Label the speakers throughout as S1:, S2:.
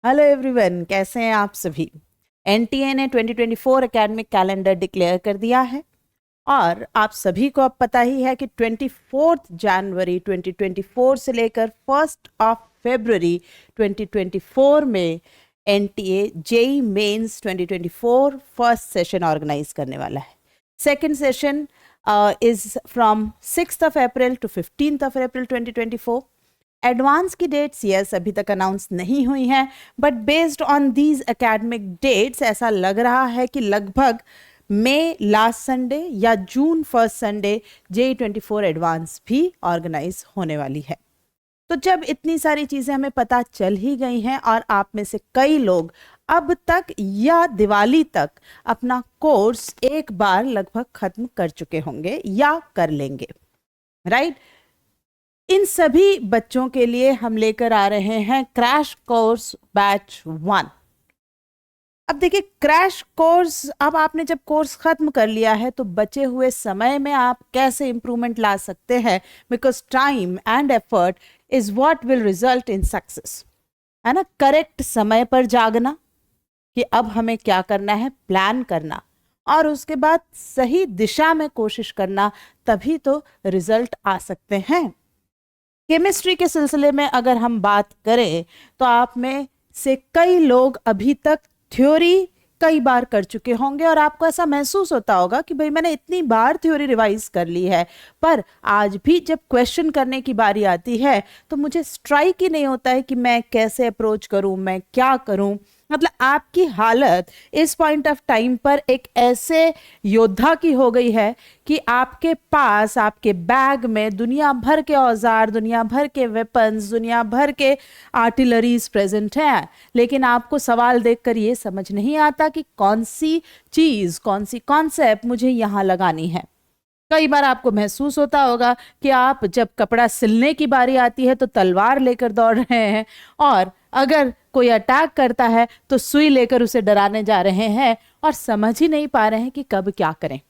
S1: Hello everyone, कैसे हैं आप सभी। एनटीए ने 2024 एकेडमिक कैलेंडर डिक्लेयर कर दिया है और आप सभी को अब पता ही है कि 24 जनवरी 2024 से लेकर 1 फरवरी 2024 में NTA JEE Mains 2024 first session organise करने वाला है। Second session is from 6th April to 15th April 2024। Advance की डेट्स यस अभी तक अनाउंस नहीं हुई हैं, but based on these academic dates ऐसा लग रहा है कि लगभग मई लास्ट संडे या June first Sunday JEE 24 advance भी ऑर्गेनाइज होने वाली है। तो जब इतनी सारी चीज़ें हमें पता चल ही गई हैं और आप में से कई लोग अब तक या दिवाली तक अपना कोर्स एक बार लगभग खत्म कर चुके होंगे या कर लेंगे, राइट? इन सभी बच्चों के लिए हम लेकर आ रहे हैं क्रैश कोर्स बैच 1। अब देखिए, क्रैश कोर्स, अब आपने जब कोर्स खत्म कर लिया है तो बचे हुए समय में आप कैसे इंप्रूवमेंट ला सकते हैं, because time and effort is what will result in success, है ना। करेक्ट समय पर जागना कि अब हमें क्या करना है, प्लान करना, और उसके बाद सही दिशा में कोशिश करना, तभी तो रिजल्ट आ सकते हैं। केमिस्ट्री के सिलसिले में अगर हम बात करें तो आप में से कई लोग अभी तक थ्योरी कई बार कर चुके होंगे और आपको ऐसा महसूस होता होगा कि भाई मैंने इतनी बार थ्योरी रिवाइज कर ली है, पर आज भी जब क्वेश्चन करने की बारी आती है तो मुझे स्ट्राइक ही नहीं होता है कि मैं कैसे अप्रोच करूं, मैं क्या करूं। मतलब आपकी हालत इस पॉइंट ऑफ टाइम पर एक ऐसे योद्धा की हो गई है कि आपके पास, आपके बैग में दुनिया भर के औजार, दुनिया भर के वेपन्स, दुनिया भर के आर्टिलरीज प्रेजेंट हैं, लेकिन आपको सवाल देखकर ये समझ नहीं आता कि कौन सी चीज, कौन सी कॉन्सेप्ट मुझे यहाँ लगानी है। कई बार आपको महसूस होता होगा कि आप जब कपड़ा सिलने की बारी आती है तो तलवार लेकर दौड़ रहे हैं, और अगर कोई अटैक करता है तो सुई लेकर उसे डराने जा रहे हैं और समझ ही नहीं पा रहे हैं कि कब क्या करें।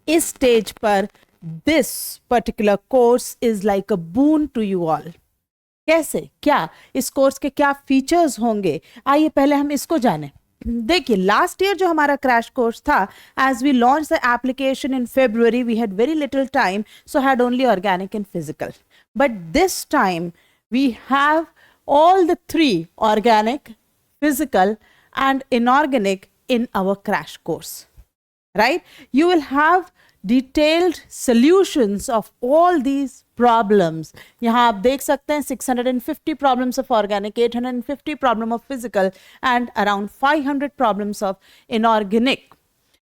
S1: इस स्टेज पर this particular course is like a boon to you all. कैसे, क्या इस कोर्स के क्या फीचर्स होंगे, आइए पहले हम इसको जानें। देखिए, लास्ट ईयर जो हमारा क्रैश कोर्स था, as we launch the application in February, we had very little time, so had only organic and physical, but this time we have all the 3 organic, physical and inorganic in our crash course, right? You will have detailed solutions of all these problems. यहाँ आप देख सकते हैं 650 problems of organic, 850 problem of physical and around 500 problems of inorganic.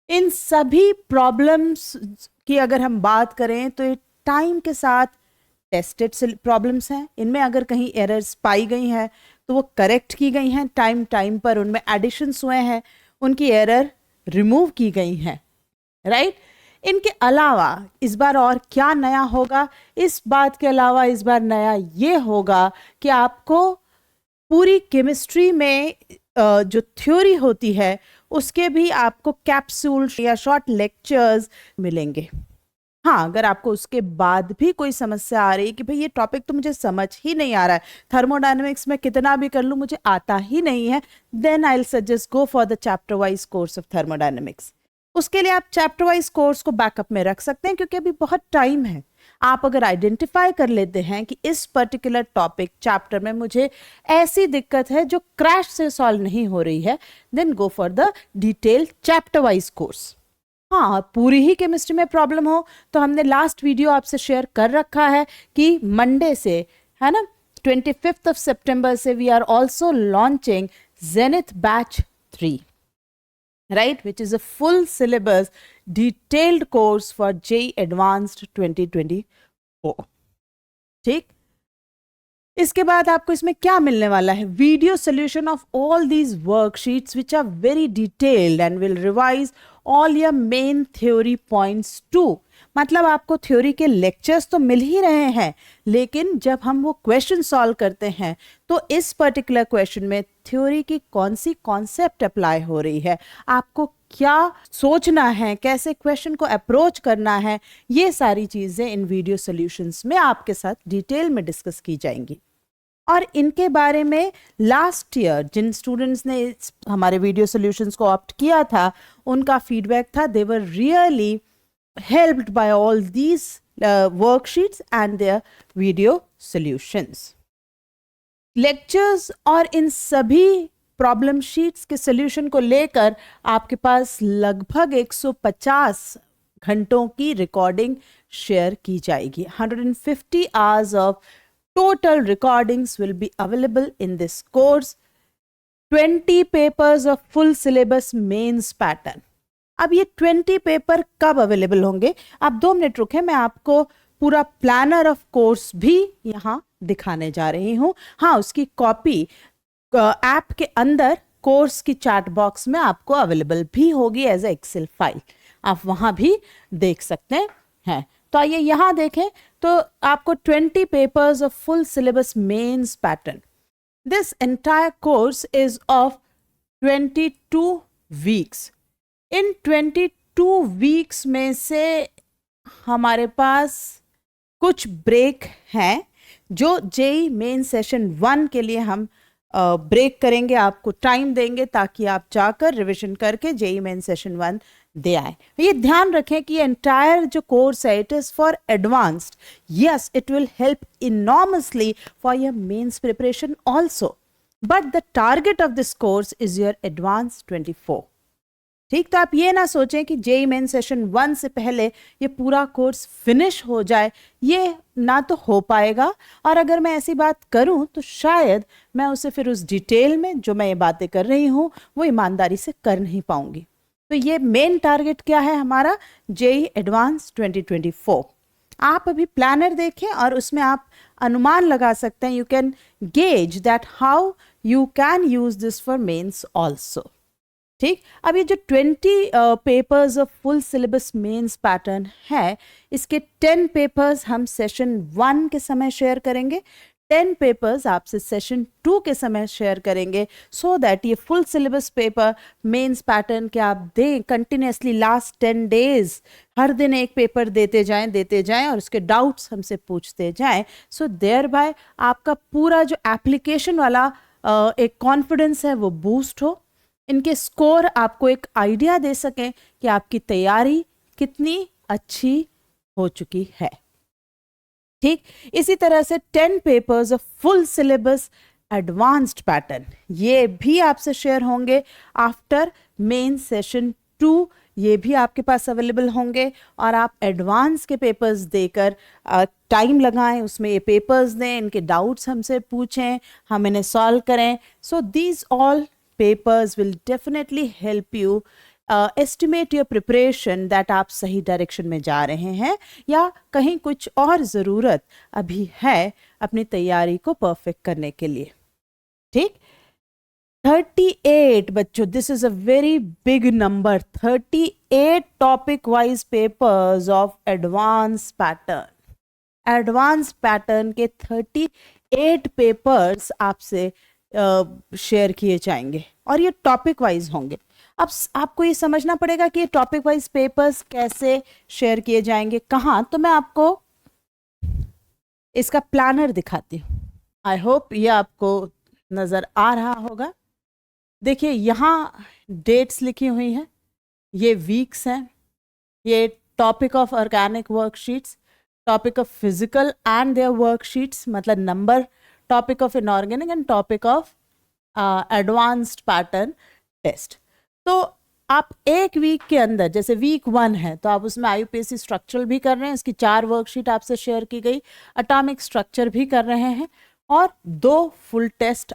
S1: इन सभी problems की अगर हम बात करें तो ये टाइम के साथ टेस्टेड प्रॉब्लम्स हैं। इनमें अगर कहीं एरर्स पाई गई हैं तो वो करेक्ट की गई हैं, टाइम पर उनमें एडिशंस हुए हैं, उनकी एरर रिमूव की गई हैं, राइट? इनके अलावा इस बार और क्या नया होगा? इस बात के अलावा इस बार नया ये होगा कि आपको पूरी केमिस्ट्री में जो थ्योरी होती है उसके भी आपको कैप्सूल या शॉर्ट लेक्चर्स मिलेंगे। हाँ, अगर आपको उसके बाद भी कोई समस्या आ रही है कि भाई ये टॉपिक तो मुझे समझ ही नहीं आ रहा है, थर्मोडायनेमिक्स में कितना भी कर लूँ मुझे आता ही नहीं है, then I will suggest go for the chapter wise course of thermodynamics. उसके लिए आप चैप्टर वाइज कोर्स को बैकअप में रख सकते हैं, क्योंकि अभी बहुत टाइम है। आप अगर आइडेंटिफाई कर लेते हैं कि इस पर्टिकुलर टॉपिक चैप्टर में मुझे ऐसी दिक्कत है जो क्रैश से सॉल्व नहीं हो रही है, then go for the detailed chapter wise course. हाँ, पूरी ही केमिस्ट्री में प्रॉब्लम हो तो हमने लास्ट वीडियो आपसे शेयर कर रखा है कि मंडे से, है ना, 25th of September से we are also launching Zenith batch 3, right, which is a full syllabus detailed course for JEE Advanced 2024। ठीक, इसके बाद आपको इसमें क्या मिलने वाला है? Video solution of all these worksheets which are very detailed and will revise all your main theory points too. मतलब आपको थ्योरी के लेक्चर्स तो मिल ही रहे हैं, लेकिन जब हम वो क्वेश्चन सॉल्व करते हैं तो इस पर्टिकुलर क्वेश्चन में थ्योरी की कौन सी कॉन्सेप्ट अप्लाई हो रही है, आपको क्या सोचना है, कैसे क्वेश्चन को अप्रोच करना है, ये सारी चीज़ें इन वीडियो सॉल्यूशंस में आपके साथ डिटेल में डिस्कस की जाएंगी। और इनके बारे में लास्ट ईयर जिन स्टूडेंट्स ने हमारे वीडियो सॉल्यूशंस को ऑप्ट किया था उनका फीडबैक था they were really helped by all these worksheets and their video solutions. Lectures और इन सभी प्रॉब्लम शीट्स के सॉल्यूशन को लेकर आपके पास लगभग 150 घंटों की रिकॉर्डिंग शेयर की जाएगी। 150 hours of total recordings will be available in this course. 20 papers of full syllabus mains pattern. अब ये 20 पेपर कब अवेलेबल होंगे? आप 2 मिनट रुके, मैं आपको पूरा प्लानर ऑफ कोर्स भी यहाँ दिखाने जा रही हूँ। हाँ, उसकी कॉपी ऐप के अंदर कोर्स की चैट बॉक्स में आपको अवेलेबल भी होगी एज ए एक्सेल फाइल, आप वहाँ भी देख सकते हैं। तो आइए यहाँ देखें, तो आपको 20 papers of full syllabus Mains pattern. This entire course is of 22 weeks. इन 22 वीक्स में से हमारे पास कुछ ब्रेक हैं जो जेई मेन सेशन 1 के लिए हम ब्रेक करेंगे, आपको टाइम देंगे ताकि आप जाकर रिविजन करके जेई मेन सेशन 1 दे आए। ये ध्यान रखें कि एंटायर जो कोर्स है it is for advanced. Yes, it will help enormously for your Mains preparation also, but the target of this course is your advance 24। ठीक, तो आप ये ना सोचें कि जेई मेन सेशन 1 से पहले ये पूरा कोर्स फिनिश हो जाए, ये ना तो हो पाएगा, और अगर मैं ऐसी बात करूं तो शायद मैं उसे फिर उस डिटेल में जो मैं ये बातें कर रही हूं वो ईमानदारी से कर नहीं पाऊंगी। तो ये मेन टारगेट क्या है हमारा? JEE advance 2024। आप अभी प्लानर देखें और उसमें आप अनुमान लगा सकते हैं, you can gauge that how you can use this for Mains also. ठीक, अब ये जो 20 papers of full syllabus Mains pattern है, इसके 10 पेपर्स हम सेशन 1 के समय शेयर करेंगे, 10 पेपर्स आपसे सेशन 2 के समय शेयर करेंगे, सो दैट ये full syllabus paper Mains pattern के आप दें कंटिन्यूसली लास्ट 10 डेज, हर दिन एक पेपर देते जाएं और उसके डाउट्स हमसे पूछते जाएं। सो देयर बाय आपका पूरा जो एप्लीकेशन वाला एक कॉन्फिडेंस है वो बूस्ट हो, इनके स्कोर आपको एक आइडिया दे सकें कि आपकी तैयारी कितनी अच्छी हो चुकी है। ठीक, इसी तरह से 10 papers of full syllabus advanced pattern ये भी आपसे शेयर होंगे आफ्टर मेन सेशन 2, ये भी आपके पास अवेलेबल होंगे, और आप एडवांस के पेपर्स देकर टाइम लगाएं, उसमें ये पेपर्स दें, इनके डाउट्स हमसे पूछें, हम इन्हें सॉल्व करें। So these all papers will definitely help you estimate your preparation that आप सही डायरेक्शन में जा रहे हैं या कहीं कुछ और ज़रूरत अभी है अपनी तैयारी को परफेक्ट करने के लिए। ठीक, 38 बच्चों, this is a very big number. 38 topic wise papers of advance pattern. Advance pattern के 38 पेपर्स आपसे शेयर किए जाएंगे और ये टॉपिक वाइज होंगे। अब आपको ये समझना पड़ेगा कि ये टॉपिक वाइज पेपर्स कैसे शेयर किए जाएंगे, कहाँ, तो मैं आपको इसका प्लानर दिखाती हूँ। आई होप ये आपको नज़र आ रहा होगा। देखिए यहाँ डेट्स लिखी हुई हैं, ये वीक्स हैं, ये topic of organic worksheets, topic of physical and their worksheets, मतलब number, topic of inorganic and topic of advanced pattern test. तो आप एक वीक के अंदर, जैसे वीक 1 है तो आप उसमें IUPAC स्ट्रक्चरल भी कर रहे हैं, इसकी 4 वर्कशीट आपसे शेयर की गई, एटॉमिक स्ट्रक्चर भी कर रहे हैं, और 2 फुल टेस्ट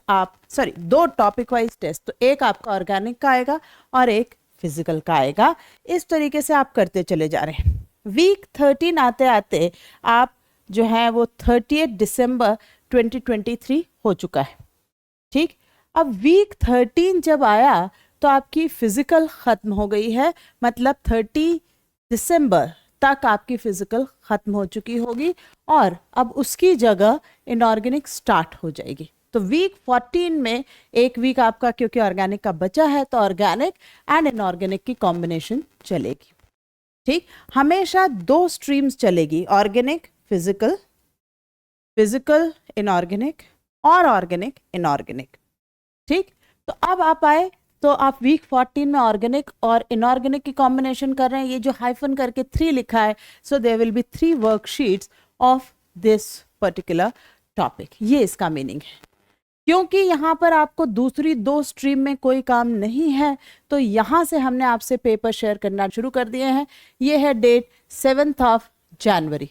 S1: दो टॉपिक वाइज टेस्ट, तो एक आपका ऑर्गेनिक का आएगा और एक फिजिकल का आएगा। इस तरीके से आप करते चले जा रहे हैं। वीक 13 आते आते आप जो है वो 30 दिसंबर 2023 हो चुका है। ठीक, अब वीक 13 जब आया तो आपकी फिजिकल खत्म हो गई है, मतलब 30 दिसंबर तक आपकी फिजिकल खत्म हो चुकी होगी और अब उसकी जगह इनऑर्गेनिक स्टार्ट हो जाएगी। तो वीक 14 में एक वीक आपका क्योंकि ऑर्गेनिक का बचा है तो ऑर्गेनिक एंड इनऑर्गेनिक की कॉम्बिनेशन चलेगी। ठीक, हमेशा 2 स्ट्रीम्स चलेगी, ऑर्गेनिक फिजिकल, फिजिकल इनऑर्गेनिक, और ऑर्गेनिक इनऑर्गेनिक। ठीक, तो अब आप आए तो आप वीक 14 में ऑर्गेनिक और इनऑर्गेनिक की कॉम्बिनेशन कर रहे हैं, ये जो हाइफन करके 3 लिखा है, so there will be 3 worksheets of this particular topic, ये इसका मीनिंग है। क्योंकि यहाँ पर आपको दूसरी 2 स्ट्रीम में कोई काम नहीं है, तो यहाँ से हमने आपसे पेपर शेयर करना शुरू कर दिए हैं। ये है डेट 7th ऑफ जनवरी।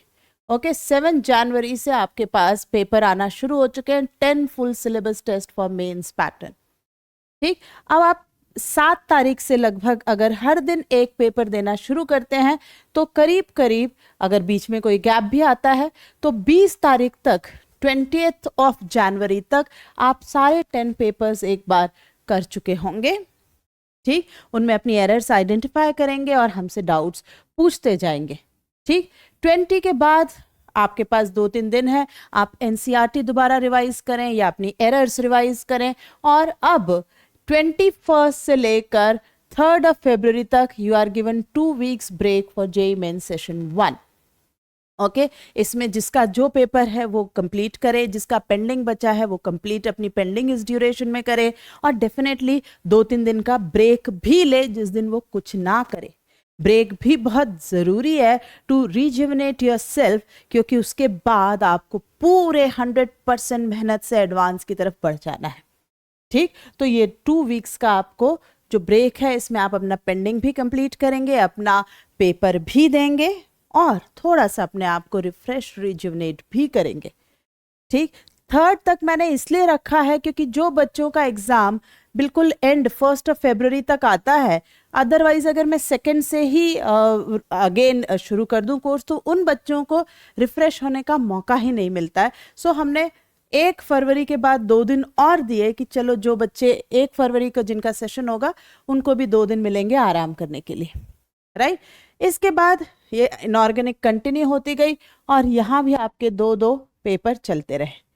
S1: ओके, 7 जनवरी से आपके पास पेपर आना शुरू हो चुके हैं, 10 full syllabus test for Mains pattern. ठीक, अब आप 7 तारीख से लगभग अगर हर दिन एक पेपर देना शुरू करते हैं तो करीब करीब, अगर बीच में कोई गैप भी आता है, तो 20 तारीख तक, 20th ऑफ जनवरी तक आप सारे 10 पेपर्स एक बार कर चुके होंगे। ठीक, उनमें अपनी एरर्स आइडेंटिफाई करेंगे और हमसे डाउट्स पूछते जाएंगे। ठीक, 20 के बाद आपके पास 2-3 दिन है, आप एनसीईआरटी दोबारा रिवाइज करें या अपनी एरर्स रिवाइज करें। और अब 21 से लेकर 3rd ऑफ फरवरी तक you are given 2 weeks break for JEE Mains session 1। Okay, इसमें जिसका जो पेपर है वो कंप्लीट करे, जिसका पेंडिंग बचा है वो कंप्लीट अपनी पेंडिंग इस ड्यूरेशन में करे, और डेफिनेटली 2-3 दिन का ब्रेक भी ले जिस दिन वो कुछ ना करे। ब्रेक भी बहुत ज़रूरी है टू रिजुविनेट योरसेल्फ, क्योंकि उसके बाद आपको पूरे 100% मेहनत से एडवांस की तरफ बढ़ जाना है। ठीक, तो ये 2 वीक्स का आपको जो ब्रेक है, इसमें आप अपना पेंडिंग भी कंप्लीट करेंगे, अपना पेपर भी देंगे और थोड़ा सा अपने आप को रिफ्रेश रिजुविनेट भी करेंगे। ठीक, 3rd तक मैंने इसलिए रखा है क्योंकि जो बच्चों का एग्जाम बिल्कुल एंड 1st ऑफ फरवरी तक आता है, अदरवाइज अगर मैं 2nd से ही अगेन शुरू कर दूं कोर्स, तो उन बच्चों को रिफ्रेश होने का मौका ही नहीं मिलता है। सो हमने 1 फरवरी के बाद 2 दिन और दिए कि चलो जो बच्चे 1 फरवरी को जिनका सेशन होगा उनको भी 2 दिन मिलेंगे आराम करने के लिए, राइट। इसके बाद ये इनऑर्गेनिक कंटिन्यू होती गई और यहाँ भी आपके 2-2 पेपर चलते रहे।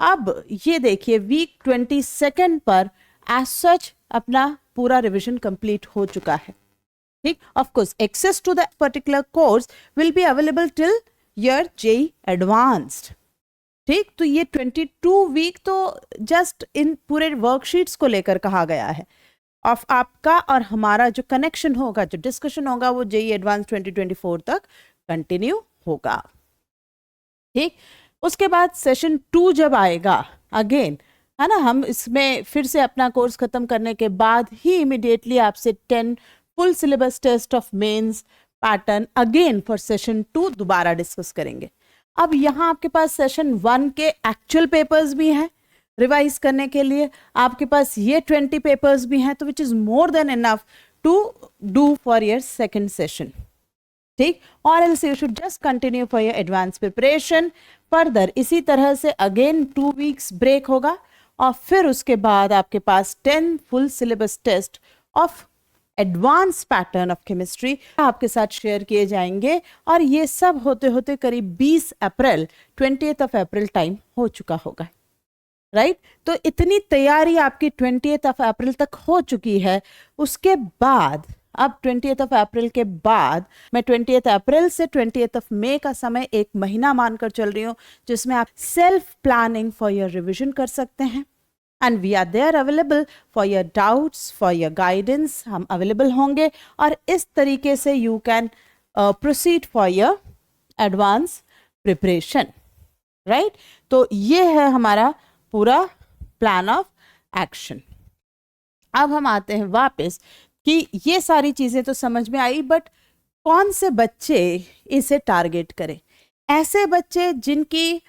S1: अब ये देखिए वीक 22 पर एज सच अपना पूरा रिविजन कंप्लीट हो चुका है। ठीक, of course access to the particular course will be available till your JEE advanced. ठीक, तो ये 22 वीक तो जस्ट इन पूरे वर्कशीट्स को लेकर कहा गया है। ऑफ आपका और हमारा जो कनेक्शन होगा, जो डिस्कशन होगा, वो जेईई एडवांस 2024 तक कंटिन्यू होगा। ठीक, उसके बाद सेशन 2 जब आएगा अगेन, है ना, हम इसमें फिर से अपना कोर्स खत्म करने के बाद ही इमीडिएटली आपसे 10 full syllabus test of Mains pattern again for session 2 दोबारा डिस्कस करेंगे। अब यहाँ आपके पास सेशन 1 के एक्चुअल पेपर्स भी हैं रिवाइज करने के लिए, आपके पास ये 20 पेपर्स भी हैं, तो which is more than enough to do for your second session. ठीक, और else you should just continue for your advance preparation further. इसी तरह से अगेन 2 वीक्स ब्रेक होगा और फिर उसके बाद आपके पास 10 full syllabus test of advance pattern of chemistry आपके साथ शेयर किए जाएंगे। और ये सब होते होते करीब 20 अप्रैल 20th ऑफ अप्रैल टाइम हो चुका होगा, राइट। तो इतनी तैयारी आपकी 20th ऑफ अप्रैल तक हो चुकी है। उसके बाद अब 20th ऑफ अप्रैल के बाद मैं 20th अप्रैल से 20th ऑफ मई का समय 1 महीना मानकर चल रही हूँ, जिसमें आप self planning for your revision कर सकते हैं। And we are there available for your doubts, for your guidance, हम अवेलेबल होंगे और इस तरीके से you can proceed for your advance preparation, right. तो ये है हमारा पूरा प्लान ऑफ एक्शन। अब हम आते हैं वापस कि ये सारी चीज़ें तो समझ में आई, बट कौन से बच्चे इसे टारगेट करें। ऐसे बच्चे जिनकी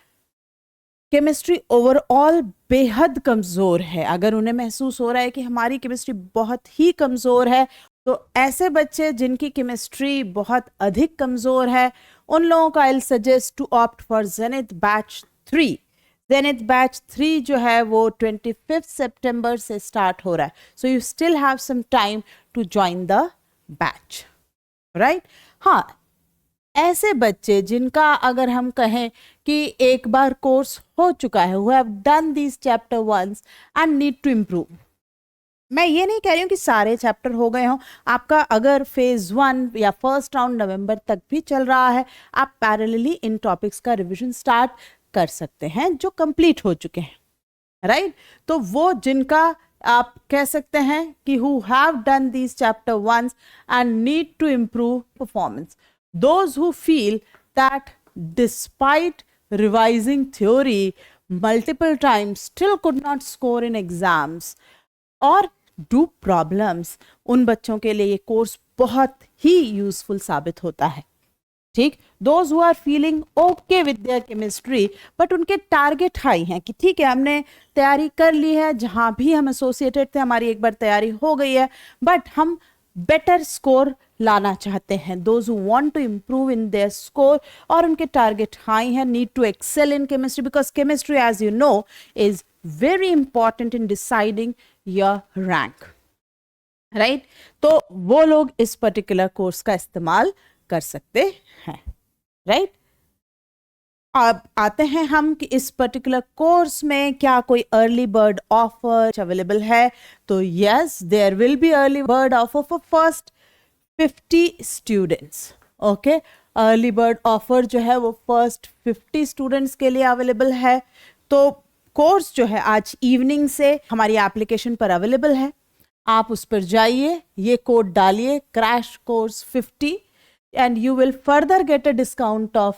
S1: केमिस्ट्री ओवरऑल बेहद कमज़ोर है, अगर उन्हें महसूस हो रहा है कि हमारी केमिस्ट्री बहुत ही कमज़ोर है, तो ऐसे बच्चे जिनकी केमिस्ट्री बहुत अधिक कमज़ोर है, उन लोगों को I will suggest to opt for Zenith batch 3। Zenith batch 3 जो है वो 25 सितंबर से स्टार्ट हो रहा है, so you still have some time to join the batch, right. हाँ, ऐसे बच्चे जिनका अगर हम कहें कि एक बार कोर्स हो चुका है, who have done these chapter once and need to improve, मैं ये नहीं कह रही हूँ कि सारे चैप्टर हो गए हों, आपका अगर फेज 1 या फर्स्ट राउंड नवंबर तक भी चल रहा है, आप पैरेलली इन टॉपिक्स का रिवीजन स्टार्ट कर सकते हैं जो कंप्लीट हो चुके हैं, राइट तो वो जिनका आप कह सकते हैं कि who have done these chapter once and need to improve performance, those who feel that despite revising theory multiple times still could not score in exams or do problems, उन बच्चों के लिए ये कोर्स बहुत ही यूजफुल साबित होता है। ठीक, those who are feeling okay with their chemistry but उनके टारगेट हाई हैं कि ठीक है हमने तैयारी कर ली है, जहां भी हम एसोसिएटेड थे हमारी एक बार तैयारी हो गई है, बट हम बेटर स्कोर लाना चाहते हैं, those who want to improve in their score और उनके टारगेट हाई हैं, need to excel in chemistry because chemistry as you know is very important in deciding your rank, right तो वो लोग इस पर्टिकुलर कोर्स का इस्तेमाल कर सकते हैं, राइट अब आते हैं हम कि इस पर्टिकुलर कोर्स में क्या कोई अर्ली बर्ड ऑफर अवेलेबल है, तो yes there will be early bird offer for first 50 students. Okay, early bird offer जो है वो फर्स्ट 50 स्टूडेंट्स के लिए अवेलेबल है। तो कोर्स जो है आज इवनिंग से हमारी एप्लीकेशन पर अवेलेबल है, आप उस पर जाइए, ये कोड डालिए crash course 50 and you will further get a discount of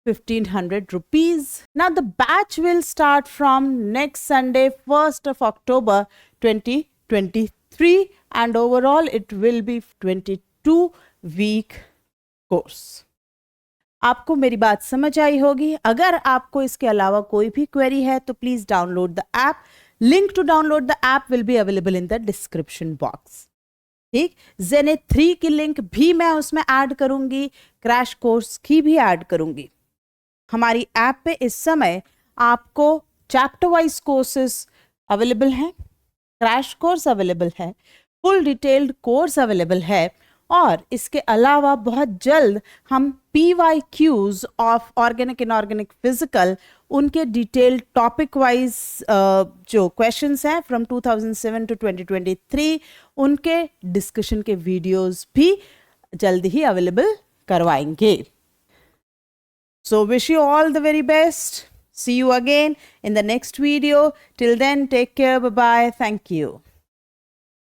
S1: 1500 rupees. Now the batch will start from next Sunday 1st of October 2023 and overall it will be 22 week course. आपको मेरी बात समझ आई होगी। अगर आपको इसके अलावा कोई भी क्वेरी है तो please download the app. Link to download the app will be available in the description box. ठीक, जेनेट 3 की लिंक भी मैं उसमें ऐड करूंगी, क्रैश कोर्स की भी ऐड करूंगी। हमारी ऐप पे इस समय आपको चैप्टर वाइज कोर्सेस अवेलेबल हैं, क्रैश कोर्स अवेलेबल है, फुल डिटेल्ड कोर्स अवेलेबल है और इसके अलावा बहुत जल्द हम PYQs of organic inorganic physical उनके डिटेल्ड टॉपिक वाइज जो क्वेश्चंस हैं फ्रॉम 2007 टू 2023 उनके डिस्कशन के वीडियोस भी जल्द ही अवेलेबल करवाएंगे। So wish you all the very best, see you again in the next video, till then take care, bye bye, thank you.